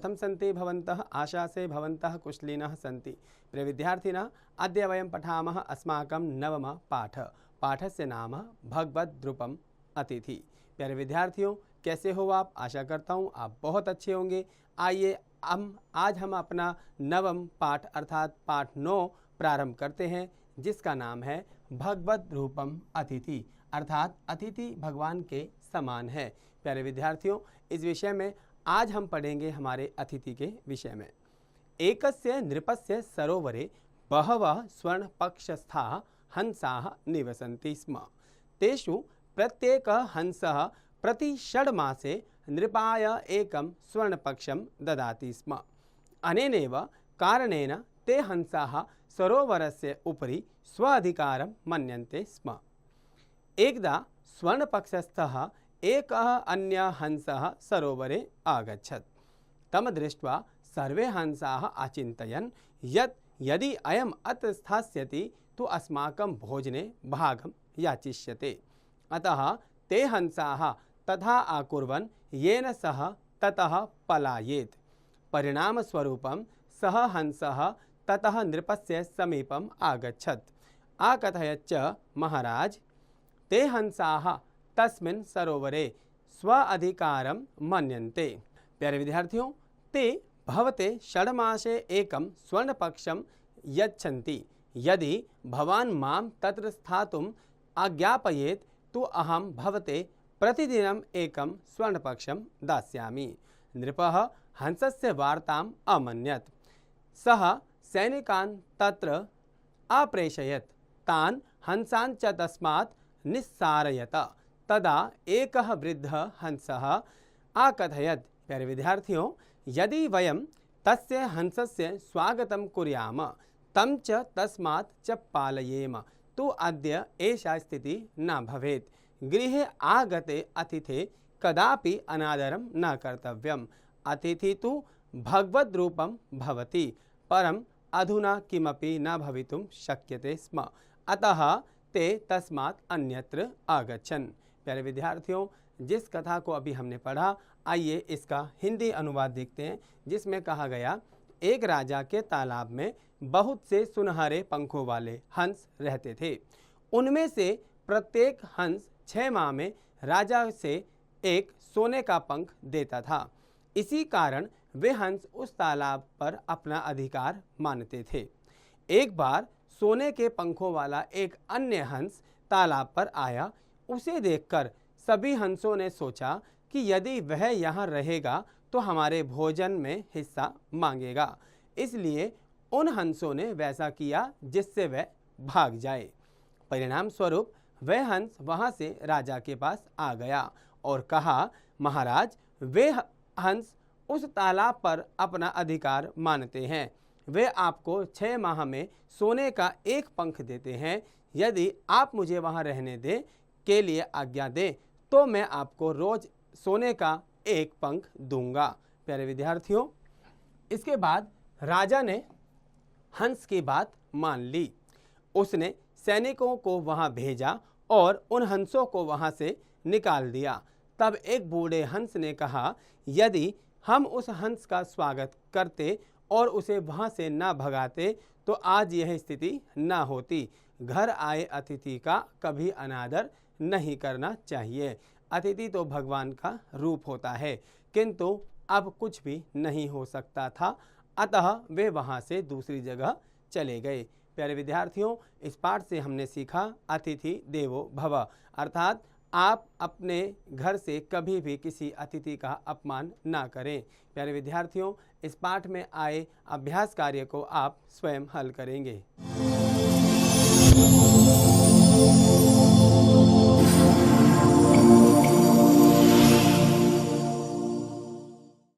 कथं सन्ति भवन्तः आशासे भवन्तः कुशलिनः सन्ति। प्रिय विद्यार्थिनः, अद्य वयं पठामः अस्माकं नवमः पाठः। पाठस्य नाम भगवद्रूपम अतिथि। प्यारे विद्यार्थियों, कैसे हो आप? आशा करता हूँ आप बहुत अच्छे होंगे। आइए आज हम अपना नवम पाठ अर्थात पाठ 9 प्रारंभ करते हैं, जिसका नाम है भगवद रूपम अतिथि अर्थात अतिथि भगवान के समान है। प्यारे विद्यार्थियों, इस विषय में आज हम पढ़ेंगे हमारे अतिथि के विषय में। एकस्य नृपस्य सरोवरे बहवः स्वर्णपक्षस्थाः हंसाः निवसन्ति स्म। तेषु प्रत्येकः हंसः प्रति 6 मासे नृपाय एकं स्वर्णपक्षं ददाति स्म। अनेनैव कारणेन ते हंसाः सरोवरस्य उपरि स्वाधिकारं मन्यन्ते स्म। एकदा स्वर्णपक्षस्थः एकः अन्यः हंसः सरोवरे आगच्छत्। तं दृष्ट्वा सर्वे हंसाः अचिन्तयन् यत् यदि अयम् अत्र स्थास्यति तो अस्माकं भोजने भागं याचिष्यते। अतः ते हंसाः तथा आकुर्वन् येन सः ततः पलायेत्। परिणामस्वरूपं सः हंसः ततः नृपस्य समीपम् आगच्छत्। आकथयच्च, महाराज, ते हंसाः तस्मिन् सरोवरे स्व अधिकारं मन्यन्ते। प्यारे विद्यार्थियों, ते भवते 6 मासे एकं स्वर्णपक्षं यच्छन्ति। यदि भवान् मां तत्र स्थातुम् आज्ञापयेत् तो अहं भवते प्रतिदिनम् एकं स्वर्णपक्षं दास्यामि। नृपः हंसस्य वार्ताम् अमन्यत्। सः सैनिकान् तत्र अप्रेषयत्। तान् हंसान् च तस्मात् निस्सारयत। तदा एकः वृद्धः हंसः अकथयत्, प्यारे विद्यार्थियों, यदि वयं तस्य हंसस्य स्वागतं कुर्याम, तं च तस्मात् च पालयेम, तो अद्य एषा स्थितिः न भवेत्। गृहे आगते अतिथे कदापि अनादरं न कर्तव्यम्। अतिथि तु भगवद्रूपं भवति, परम् अधुना किमपि न भवितुं शक्यते स्म। अतः ते तस्मात् अन्यत्र आगच्छन्। प्यारे विद्यार्थियों, जिस कथा को अभी हमने पढ़ा, आइए इसका हिंदी अनुवाद देखते हैं, जिसमें कहा गया, एक राजा के तालाब में बहुत से सुनहरे पंखों वाले हंस रहते थे। उनमें से प्रत्येक हंस 6 माह में राजा से एक सोने का पंख देता था। इसी कारण वे हंस उस तालाब पर अपना अधिकार मानते थे। एक बार सोने के पंखों वाला एक अन्य हंस तालाब पर आया। उसे देखकर सभी हंसों ने सोचा कि यदि वह यहाँ रहेगा तो हमारे भोजन में हिस्सा मांगेगा। इसलिए उन हंसों ने वैसा किया जिससे वह भाग जाए। परिणाम स्वरूप वह हंस वहां से राजा के पास आ गया और कहा, महाराज, वे हंस उस तालाब पर अपना अधिकार मानते हैं। वे आपको 6 माह में सोने का एक पंख देते हैं। यदि आप मुझे वहां रहने दे के लिए आज्ञा दें तो मैं आपको रोज सोने का एक पंख दूंगा। प्यारे विद्यार्थियों, इसके बाद राजा ने हंस की बात मान ली। उसने सैनिकों को वहां भेजा और उन हंसों को वहां से निकाल दिया। तब एक बूढ़े हंस ने कहा, यदि हम उस हंस का स्वागत करते और उसे वहां से न भगाते तो आज यह स्थिति न होती। घर आए अतिथि का कभी अनादर नहीं करना चाहिए। अतिथि तो भगवान का रूप होता है, किंतु अब कुछ भी नहीं हो सकता था। अतः वे वहां से दूसरी जगह चले गए। प्यारे विद्यार्थियों, इस पाठ से हमने सीखा अतिथि देवो भव, अर्थात आप अपने घर से कभी भी किसी अतिथि का अपमान ना करें। प्यारे विद्यार्थियों, इस पाठ में आए अभ्यास कार्य को आप स्वयं हल करेंगे।